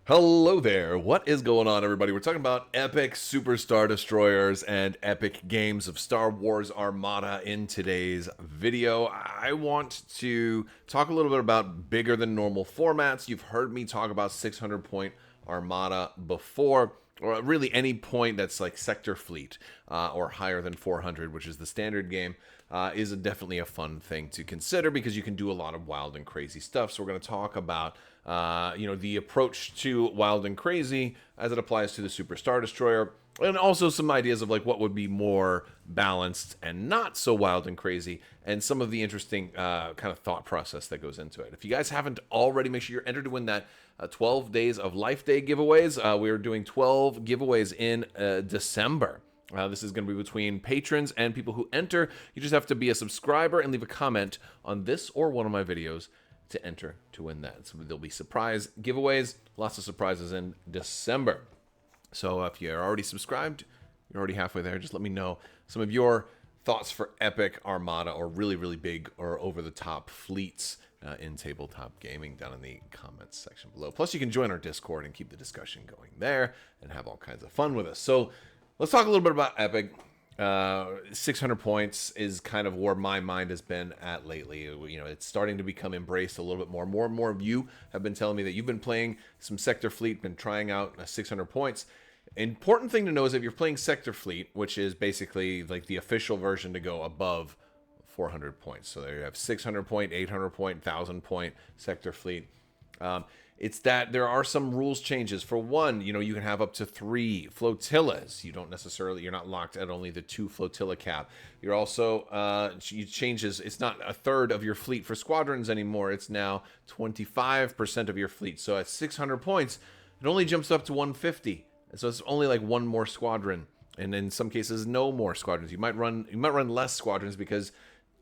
Hello there. What is going on, everybody? We're talking about epic super star destroyers and epic games of Star Wars Armada in today's video. I want to talk a little bit about bigger than normal formats. You've heard me talk about 600 point Armada before, or really any point that's like sector fleet or higher than 400, which is the standard game. Is definitely a fun thing to consider because you can do a lot of wild and crazy stuff. So we're going to talk about the approach to wild and crazy as it applies to the Super Star Destroyer, and also some ideas of like what would be more balanced and not so wild and crazy, and some of the interesting kind of thought process that goes into it. If you guys haven't already, make sure you're entered to win that 12 days of Life Day giveaways. We are doing 12 giveaways in December. This is going to be between patrons and people who enter. You just have to be a subscriber and leave a comment on this or one of my videos to enter to win that. So there'll be surprise giveaways, lots of surprises in December. So if you're already subscribed, you're already halfway there. Just let me know some of your thoughts for epic Armada or really, really big or over-the-top fleets in tabletop gaming down in the comments section below. Plus, you can join our Discord and keep the discussion going there and have all kinds of fun with us. So let's talk a little bit about epic. 600 points is kind of where my mind has been at lately. You know, it's starting to become embraced a little bit more. More and more of you have been telling me that you've been playing some Sector Fleet, been trying out 600 points. Important thing to know is if you're playing Sector Fleet, which is basically like the official version to go above 400 points. So there you have 600 point, 800 point, 1000 point Sector Fleet. It's that there are some rules changes. For one, you know, you can have up to 3 flotillas. You're not locked at only the 2 flotilla cap. You're also, you changes, it's not a third of your fleet for squadrons anymore. It's now 25% of your fleet. So at 600 points, it only jumps up to 150. And so it's only like one more squadron. And in some cases, no more squadrons. You might run less squadrons because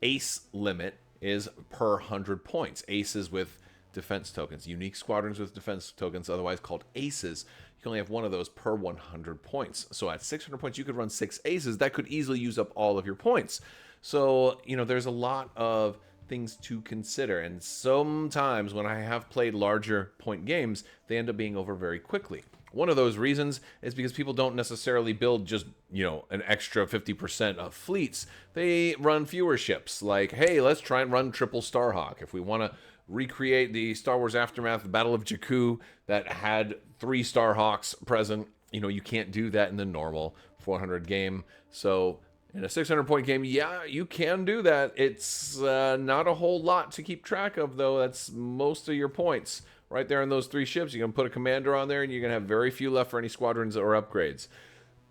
ace limit is per 100 points. Aces with defense tokens, unique squadrons with defense tokens, otherwise called aces. You can only have one of those per 100 points. So at 600 points, you could run 6 aces. That could easily use up all of your points. So, you know, there's a lot of things to consider. And sometimes when I have played larger point games, they end up being over very quickly. One of those reasons is because people don't necessarily build just, you know, an extra 50% of fleets. They run fewer ships. Like, hey, let's try and run triple Starhawk. If we want to recreate the Star Wars Aftermath, the Battle of Jakku that had 3 Starhawks present, you know, you can't do that in the normal 400 game. So in a 600 point game, yeah, you can do that. It's not a whole lot to keep track of, though. That's most of your points. Right there in those 3 ships, you can put a commander on there, and you're going to have very few left for any squadrons or upgrades.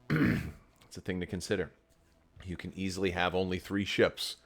It's a thing to consider. You can easily have only 3 ships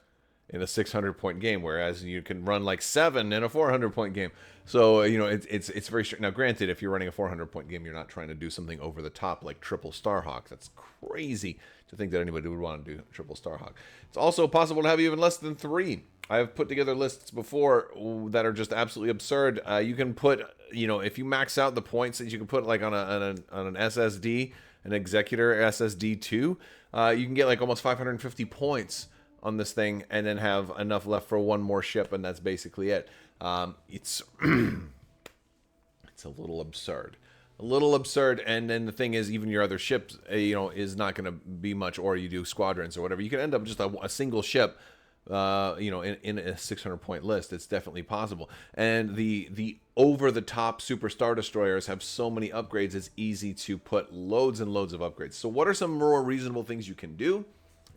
in a 600-point game, whereas you can run like 7 in a 400-point game. So, you know, it's very strict. Now, granted, if you're running a 400-point game, you're not trying to do something over the top like triple Starhawk. That's crazy to think that anybody would want to do triple Starhawk. It's also possible to have even less than 3. I've put together lists before that are just absolutely absurd. You can put, you know, if you max out the points that you can put like on an SSD, an Executor SSD 2, you can get like almost 550 points on this thing and then have enough left for one more ship, and that's basically it. It's it's a little absurd. And then the thing is, even your other ships, you know, is not going to be much, or you do squadrons or whatever. You can end up just a single ship, you know, in a 600 point list. It's definitely possible. And the over-the-top Super Star Destroyers have so many upgrades, it's easy to put loads and loads of upgrades. So what are some more reasonable things you can do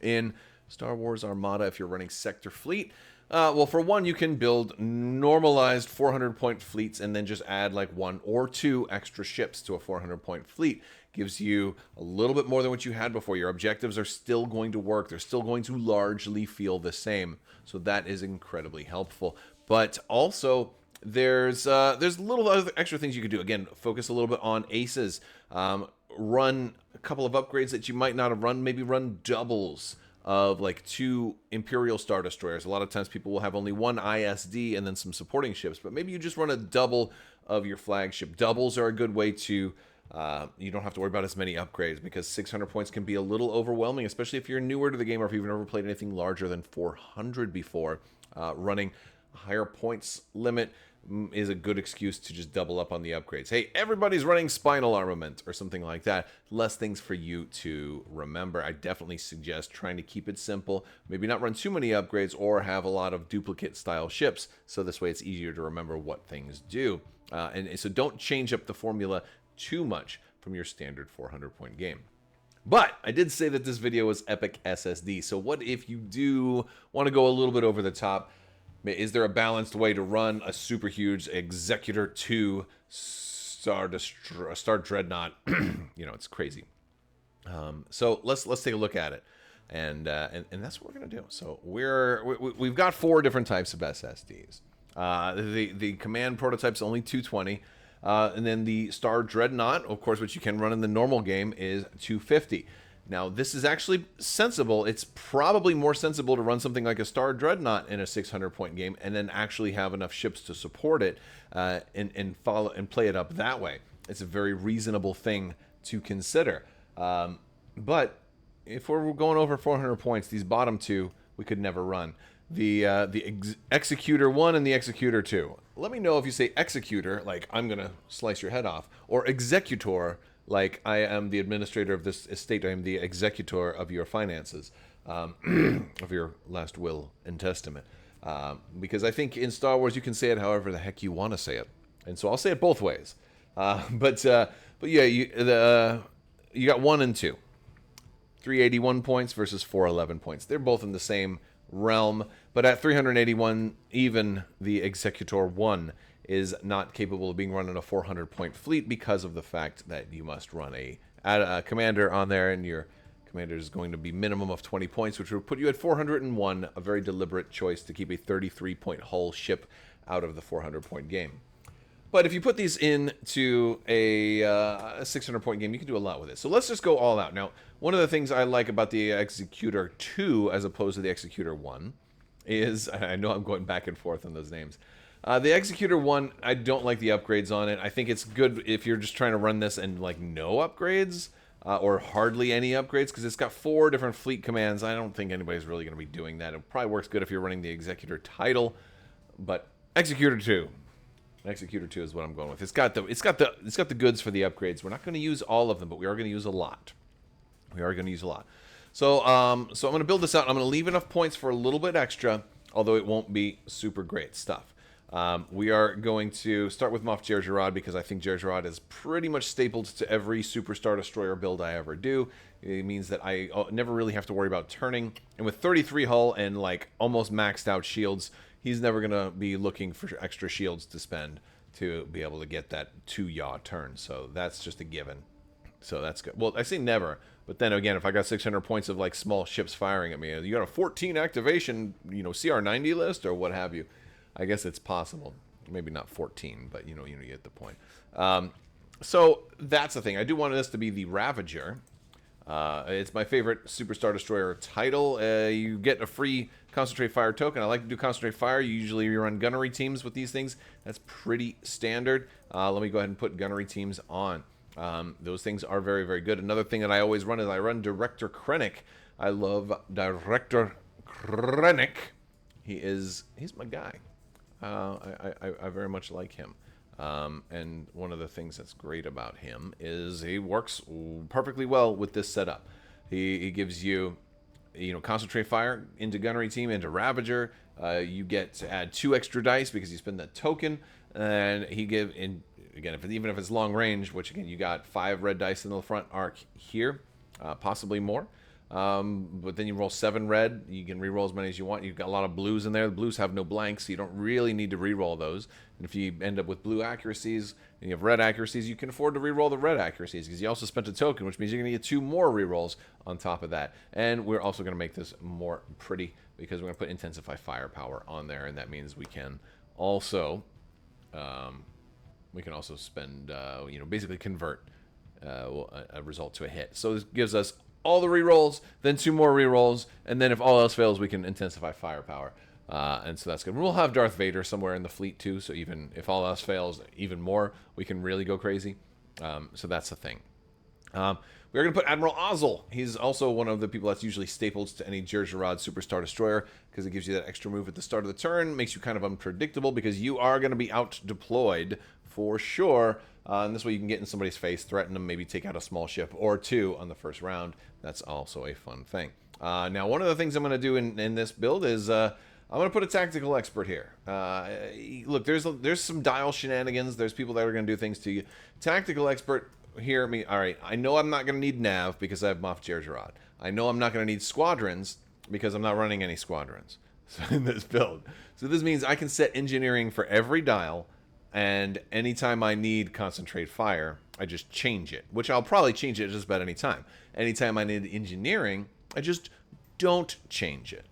in Star Wars Armada if you're running Sector Fleet? Well, for one, you can build normalized 400-point fleets and then just add like 1 or 2 extra ships to a 400-point fleet. Gives you a little bit more than what you had before. Your objectives are still going to work. They're still going to largely feel the same. So that is incredibly helpful. But also, there's little other extra things you could do. Again, focus a little bit on aces. Run a couple of upgrades that you might not have run. Maybe run doubles of like 2 Imperial Star Destroyers. A lot of times people will have only 1 ISD and then some supporting ships, but maybe you just run a double of your flagship. Doubles are a good way to, you don't have to worry about as many upgrades, because 600 points can be a little overwhelming, especially if you're newer to the game or if you've never played anything larger than 400 before. Running a higher points limit is a good excuse to just double up on the upgrades. Hey, everybody's running spinal armament or something like that. Less things for you to remember. I definitely suggest trying to keep it simple. Maybe not run too many upgrades or have a lot of duplicate style ships. So this way it's easier to remember what things do. And so don't change up the formula too much from your standard 400-point game. But I did say that this video was Epic SSD. So what if you do want to go a little bit over the top? Is there a balanced way to run a super huge Executor 2 Star Dreadnought? You know, it's crazy. So let's take a look at it, and that's what we're gonna do. So we've got 4 different types of SSDs. The command prototype's only 220, and then the Star Dreadnought, of course, which you can run in the normal game, is 250. Now, this is actually sensible. It's probably more sensible to run something like a Star Dreadnought in a 600-point game and then actually have enough ships to support it and follow and play it up that way. It's a very reasonable thing to consider. But if we're going over 400 points, these bottom 2 we could never run. The Executor 1 and the Executor 2. Let me know if you say Executor, like I'm going to slice your head off, or Executor, like I am the administrator of this estate, I am the executor of your finances, of your last will and testament. Because I think in Star Wars you can say it however the heck you want to say it, and so I'll say it both ways. But yeah, you got 1 and 2, 381 points versus 411 points. They're both in the same realm, but at 381, even the Executor 1 is not capable of being run in a 400-point fleet because of the fact that you must run a commander on there, and your commander is going to be minimum of 20 points, which would put you at 401, a very deliberate choice to keep a 33-point hull ship out of the 400-point game. But if you put these into a 600-point game, you can do a lot with it. So let's just go all out. Now, one of the things I like about the Executor 2 as opposed to the Executor 1 is, I know I'm going back and forth on those names, the Executor 1, I don't like the upgrades on it. I think it's good if you're just trying to run this and like no upgrades or hardly any upgrades, because it's got 4 different fleet commands. I don't think anybody's really going to be doing that. It probably works good if you're running the Executor title, but Executor 2 is what I'm going with. It's got the goods for the upgrades. We're not going to use all of them, but we are going to use a lot. So I'm going to build this out. I'm going to leave enough points for a little bit extra, although it won't be super great stuff. We are going to start with Moff Jerjerrod because I think Jerjerrod is pretty much stapled to every Super Star Destroyer build I ever do. It means that I never really have to worry about turning. And with 33 hull and like almost maxed out shields, he's never going to be looking for extra shields to spend to be able to get that 2-yaw turn. So that's just a given. So that's good. Well, I say never, but then again, if I got 600 points of like small ships firing at me, you got a 14 activation, CR90 list or what have you. I guess it's possible. Maybe not 14, but you get the point. So that's the thing. I do want this to be the Ravager. It's my favorite Superstar Destroyer title. You get a free Concentrate Fire token. I like to do Concentrate Fire. Usually you run gunnery teams with these things. That's pretty standard. Let me go ahead and put gunnery teams on. Those things are very, very good. Another thing that I always run is I run Director Krennic. I love Director Krennic. He's my guy. I very much like him. And one of the things that's great about him is he works perfectly well with this setup. He gives you, Concentrate Fire into Gunnery Team, into Ravager. You get to add 2 extra dice because you spend that token. And even if it's long range, which again, you got 5 red dice in the front arc here, possibly more. But then you roll 7 red. You can re-roll as many as you want. You've got a lot of blues in there. The blues have no blanks, so you don't really need to re-roll those. And if you end up with blue accuracies and you have red accuracies, you can afford to re-roll the red accuracies because you also spent a token, which means you're going to get 2 more re-rolls on top of that. And we're also going to make this more pretty because we're going to put Intensify Firepower on there, and that means we can also spend basically convert a result to a hit. So this gives us all the rerolls, then 2 more rerolls, and then if all else fails, we can Intensify Firepower. And so that's good. We'll have Darth Vader somewhere in the fleet too, so even if all else fails, even more, we can really go crazy. So that's the thing. We're going to put Admiral Ozzel. He's also one of the people that's usually stapled to any Jerjerrod Superstar Destroyer because it gives you that extra move at the start of the turn, makes you kind of unpredictable because you are going to be out deployed for sure. And this way you can get in somebody's face, threaten them, maybe take out a small ship or two on the first round. That's also a fun thing. Now, one of the things I'm going to do in this build is I'm going to put a tactical expert here. Look, there's some dial shenanigans. There's people that are going to do things to you. Tactical expert, hear me. All right, I know I'm not going to need nav because I have Moff Jerjerrod. I know I'm not going to need squadrons because I'm not running any squadrons in this build. So this means I can set engineering for every dial, and anytime I need concentrate fire, I just change it, which I'll probably change it just about any time. Anytime I need engineering, I just don't change it.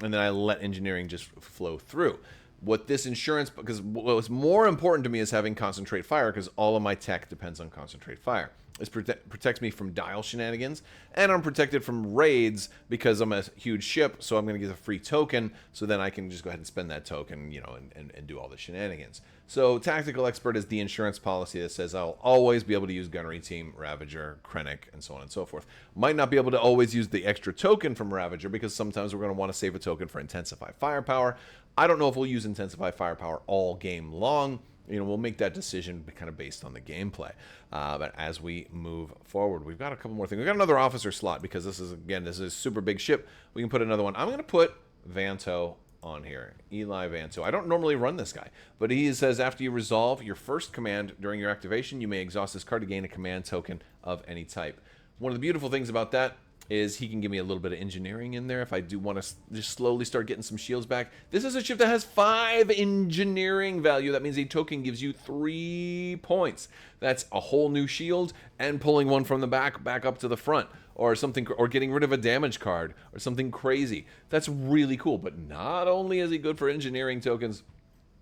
And then I let engineering just flow through. What this insurance, because what's more important to me is having concentrate fire, because all of my tech depends on concentrate fire. This protects me from dial shenanigans, and I'm protected from raids because I'm a huge ship, so I'm going to get a free token, so then I can just go ahead and spend that token, you know, and do all the shenanigans. So Tactical Expert is the insurance policy that says I'll always be able to use Gunnery Team, Ravager, Krennic, and so on and so forth. Might not be able to always use the extra token from Ravager because sometimes we're going to want to save a token for Intensify Firepower. I don't know if we'll use Intensify Firepower all game long. You know, we'll make that decision kind of based on the gameplay. But as we move forward, we've got a couple more things. We've got another officer slot because this is a super big ship. We can put another one. I'm going to put Vanto on here. Eli Vanto. I don't normally run this guy, but he says after you resolve your first command during your activation, you may exhaust this card to gain a command token of any type. One of the beautiful things about that is he can give me a little bit of engineering in there if I do want to just slowly start getting some shields back. This is a ship that has 5 engineering value. That means a token gives you 3 points. That's a whole new shield and pulling one from the back up to the front, or something, or getting rid of a damage card or something crazy. That's really cool. But not only is he good for engineering tokens,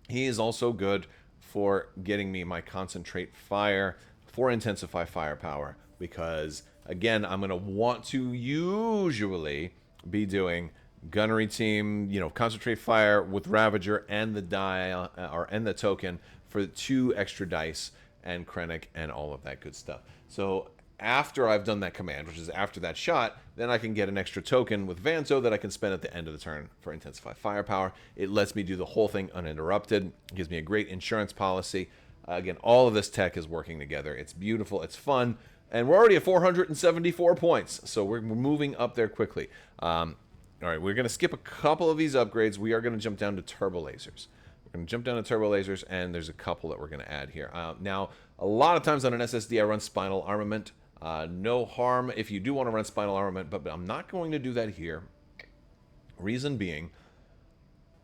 he is also good for getting me my concentrate fire for Intensify Firepower, because again, I'm going to want to usually be doing Gunnery Team, you know, Concentrate Fire with Ravager and the dial and the token for 2 extra dice and Krennic and all of that good stuff. So after I've done that command, which is after that shot, then I can get an extra token with Vanto that I can spend at the end of the turn for Intensify Firepower. It lets me do the whole thing uninterrupted. It gives me a great insurance policy. Again, all of this tech is working together. It's beautiful. It's fun. And we're already at 474 points, so we're moving up there quickly. All right, we're going to skip a couple of these upgrades. We are going to jump down to turbo lasers. We're going to jump down to turbo lasers, and there's a couple that we're going to add here. Now, a lot of times on an SSD, I run spinal armament. No harm if you do want to run spinal armament, but I'm not going to do that here. Reason being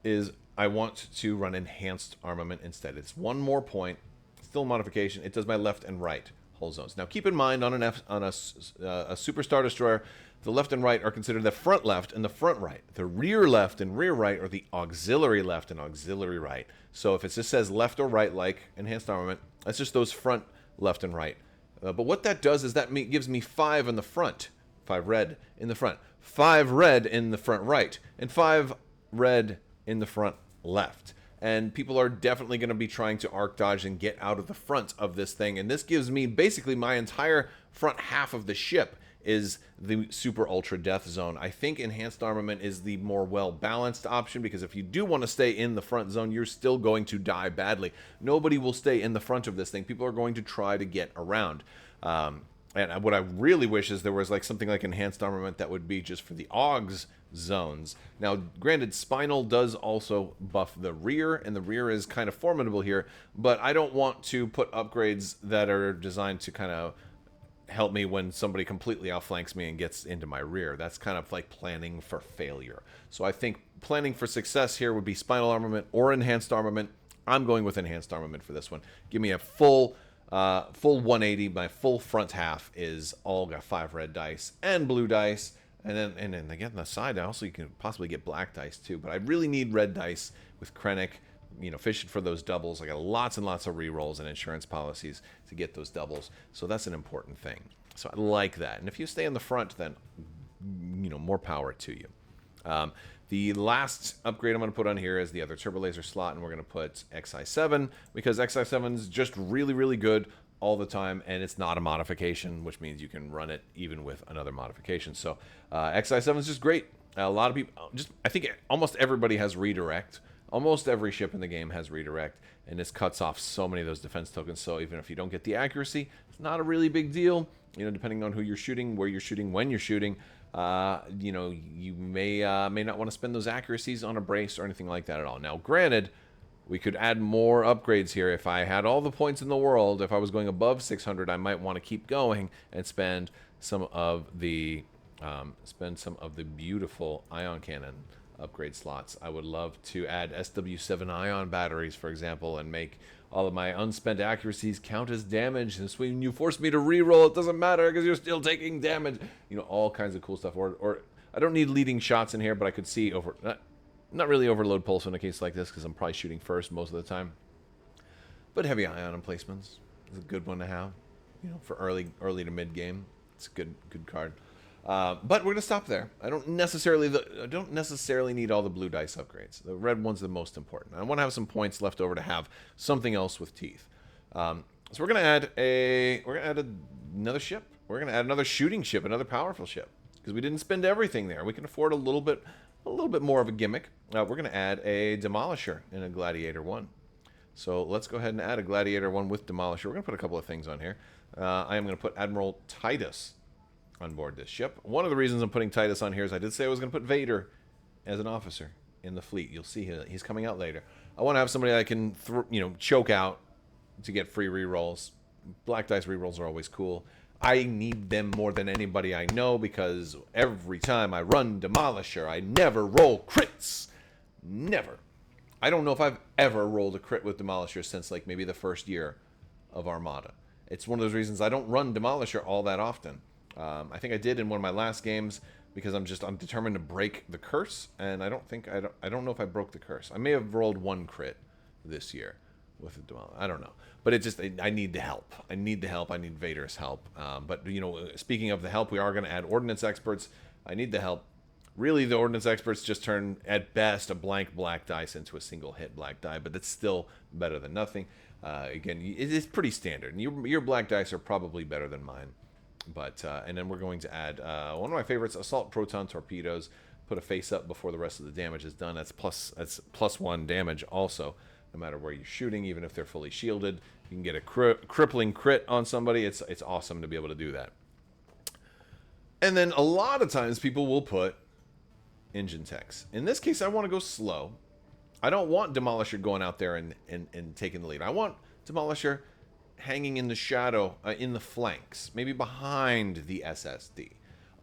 is I want to run enhanced armament instead. It's 1 more point, still modification. It does my left and right hull zones. Now, keep in mind on a Superstar Destroyer, the left and right are considered the front left and the front right. The rear left and rear right are the auxiliary left and auxiliary right. So if it just says left or right like enhanced armament, that's just those front left and right. But what that does is that gives me 5 in the front, 5 red in the front, 5 red in the front right, and 5 red in the front left. And people are definitely going to be trying to arc dodge and get out of the front of this thing. And this gives me basically my entire front half of the ship is the super ultra death zone. I think enhanced armament is the more well-balanced option, because if you do want to stay in the front zone, you're still going to die badly. Nobody will stay in the front of this thing. People are going to try to get around. And what I really wish is there was like something like enhanced armament that would be just for the AUGS zones. Now, granted, Spinal does also buff the rear, and the rear is kind of formidable here, but I don't want to put upgrades that are designed to kind of help me when somebody completely outflanks me and gets into my rear. That's kind of like planning for failure. So I think planning for success here would be Spinal armament or enhanced armament. I'm going with enhanced armament for this one. Give me a full 180. My full front half is all got 5 red dice and blue dice, and then again on the side also you can possibly get black dice too, but I really need red dice with Krennic, you know, fishing for those doubles. I got lots and lots of rerolls and insurance policies to get those doubles, so that's an important thing. So I like that, and if you stay in the front, then you know, more power to you. The last upgrade I'm going to put on here is the other turbo laser slot, and we're going to put XI7 because XI7 is just really, really good all the time, and it's not a modification, which means you can run it even with another modification. So XI7 is just great. A lot of people, I think almost everybody has redirect. Almost every ship in the game has redirect, and this cuts off so many of those defense tokens. So even if you don't get the accuracy, it's not a really big deal. Depending on who you're shooting, where you're shooting, when you're shooting, you may not want to spend those accuracies on a brace or anything like that at all. Now, granted, we could add more upgrades here. If I had all the points in the world, if I was going above 600, I might want to keep going and spend some of the beautiful ion cannon upgrade slots. I would love to add SW7 ion batteries, for example, and make all of my unspent accuracies count as damage. And when you force me to reroll, it doesn't matter because you're still taking damage. All kinds of cool stuff. Or I don't need leading shots in here, but I could see not really overload pulse in a case like this because I'm probably shooting first most of the time. But heavy ion emplacements is a good one to have, for early to mid game. It's a good card. But we're gonna stop there. I don't necessarily need all the blue dice upgrades. The red one's the most important. I want to have some points left over to have something else with teeth. So we're gonna add another ship. We're gonna add another shooting ship, another powerful ship, because we didn't spend everything there. We can afford a little bit more of a gimmick. We're gonna add a Demolisher in a Gladiator 1. So let's go ahead and add a Gladiator 1 with Demolisher. We're gonna put a couple of things on here. I am gonna put Admiral Titus on board this ship. One of the reasons I'm putting Titus on here is I did say I was going to put Vader as an officer in the fleet. You'll see he's coming out later. I want to have somebody that I can choke out to get free rerolls. Black dice rerolls are always cool. I need them more than anybody I know because every time I run Demolisher, I never roll crits. Never. I don't know if I've ever rolled a crit with Demolisher since like maybe the first year of Armada. It's one of those reasons I don't run Demolisher all that often. I think I did in one of my last games because I'm determined to break the curse, and I don't know if I broke the curse. I may have rolled one crit this year with the Demolish. I don't know, but I need the help. I need the help. I need Vader's help. But speaking of the help, we are going to add Ordnance Experts. I need the help. Really, the Ordnance Experts just turn at best a blank black dice into a single hit black die, but that's still better than nothing. Again, it is pretty standard. Your black dice are probably better than mine. But and then we're going to add one of my favorites, assault proton torpedoes. Put a face up before the rest of the damage is done. That's plus one damage also, no matter where you're shooting, even if they're fully shielded. You can get a crippling crit on somebody. It's awesome to be able to do that. And then a lot of times people will put engine techs. In this case, I want to go slow. I don't want Demolisher going out there and taking the lead. I want Demolisher hanging in the shadow, in the flanks, maybe behind the SSD.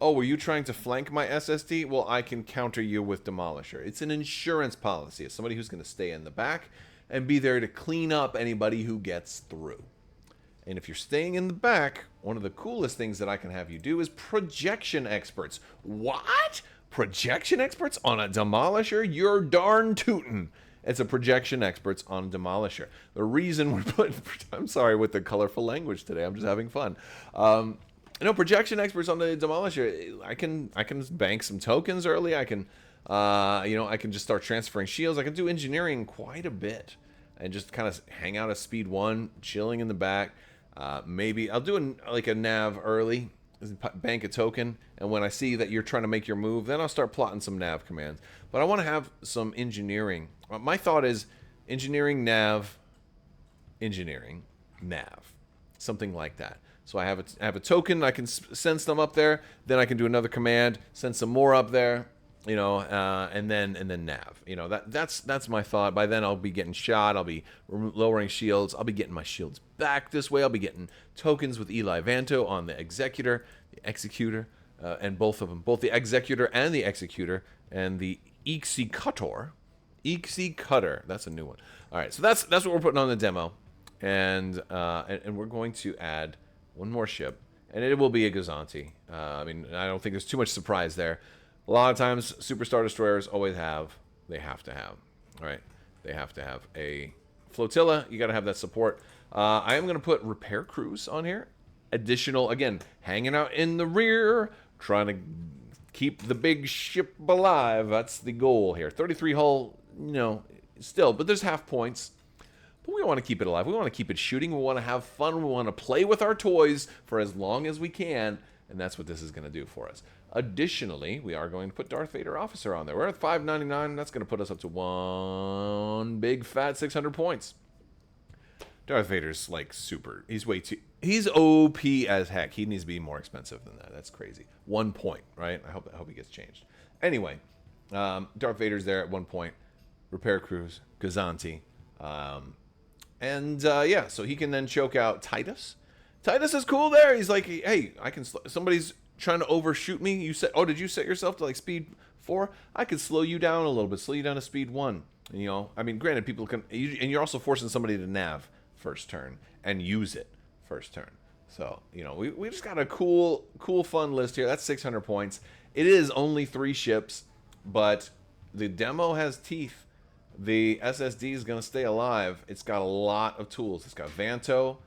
Oh, were you trying to flank my SSD? Well, I can counter you with Demolisher. It's an insurance policy. It's somebody who's going to stay in the back and be there to clean up anybody who gets through. And if you're staying in the back, one of the coolest things that I can have you do is projection experts. What? Projection experts on a Demolisher? You're darn tootin'. It's a projection experts on Demolisher. The reason we're putting... I'm sorry with the colorful language today. I'm just having fun. Projection experts on the Demolisher. I can bank some tokens early. I can just start transferring shields. I can do engineering quite a bit and just kind of hang out at speed 1, chilling in the back. Maybe I'll do a nav early, bank a token, and when I see that you're trying to make your move, then I'll start plotting some nav commands. But I want to have some engineering. My thought is engineering, nav, something like that. So I have a token, I can send some up there, then I can do another command, send some more up there, and then nav. That's my thought. By then I'll be getting shot, I'll be lowering shields, I'll be getting my shields back this way, I'll be getting tokens with Eli Vanto on the Executor, the Executor, and both of them, both the Executor and the Executor, and the Executor. That's a new one. All right, so that's what we're putting on the demo, and we're going to add one more ship, and it will be a Gazanti. I don't think there's too much surprise there. A lot of times, Super Star Destroyers they have to have a flotilla. You got to have that support. I am going to put repair crews on here. Additional, again, hanging out in the rear, trying to keep the big ship alive. That's the goal here. 33 hull, still, but there's half points. but we want to keep it alive. We want to keep it shooting. We want to have fun. We want to play with our toys for as long as we can, and that's what this is going to do for us. Additionally, we are going to put Darth Vader Officer on there. We're at $5.99. That's going to put us up to one big fat 600 points. Darth Vader's like super. He's OP as heck. He needs to be more expensive than that. That's crazy. 1 point, right? I hope he gets changed. Anyway, Darth Vader's there at 1 point. Repair Crews, Gazanti, yeah. So he can then choke out Titus. Titus is cool there. He's like, hey, I can. Somebody's trying to overshoot me. You said, oh, did you set yourself to like speed 4? I could slow you down a little bit. Slow you down to speed 1. You know, I mean, granted, people can, and you're also forcing somebody to nav first turn and use it first turn. So, you know, we just got a cool, fun list here. That's 600 points. It is only 3 ships, but the demo has teeth. The SSD is going to stay alive. It's got a lot of tools. It's got Vanto.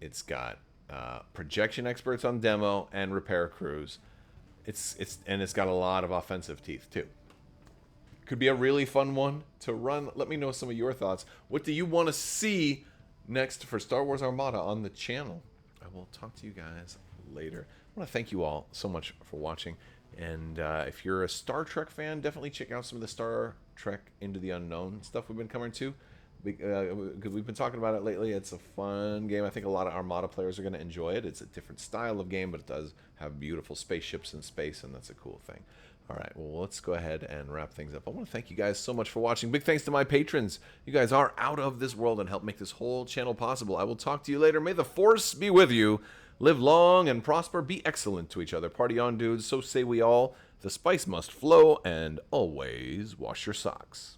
It's got projection experts on demo and repair crews. It's got a lot of offensive teeth too. Could be a really fun one to run. Let me know some of your thoughts. What do you want to see next for Star Wars Armada on the channel? I will talk to you guys later. I want to thank you all so much for watching. And if you're a Star Trek fan, definitely check out some of the Star Trek Into the Unknown stuff we've been covering too. Because we've been talking about it lately. It's a fun game. I think a lot of Armada players are going to enjoy it. It's a different style of game, but it does have beautiful spaceships in space, and that's a cool thing. All right, well, let's go ahead and wrap things up. I want to thank you guys so much for watching. Big thanks to my patrons. You guys are out of this world and help make this whole channel possible. I will talk to you later. May the Force be with you. Live long and prosper. Be excellent to each other. Party on, dudes. So say we all. The spice must flow, and always wash your socks.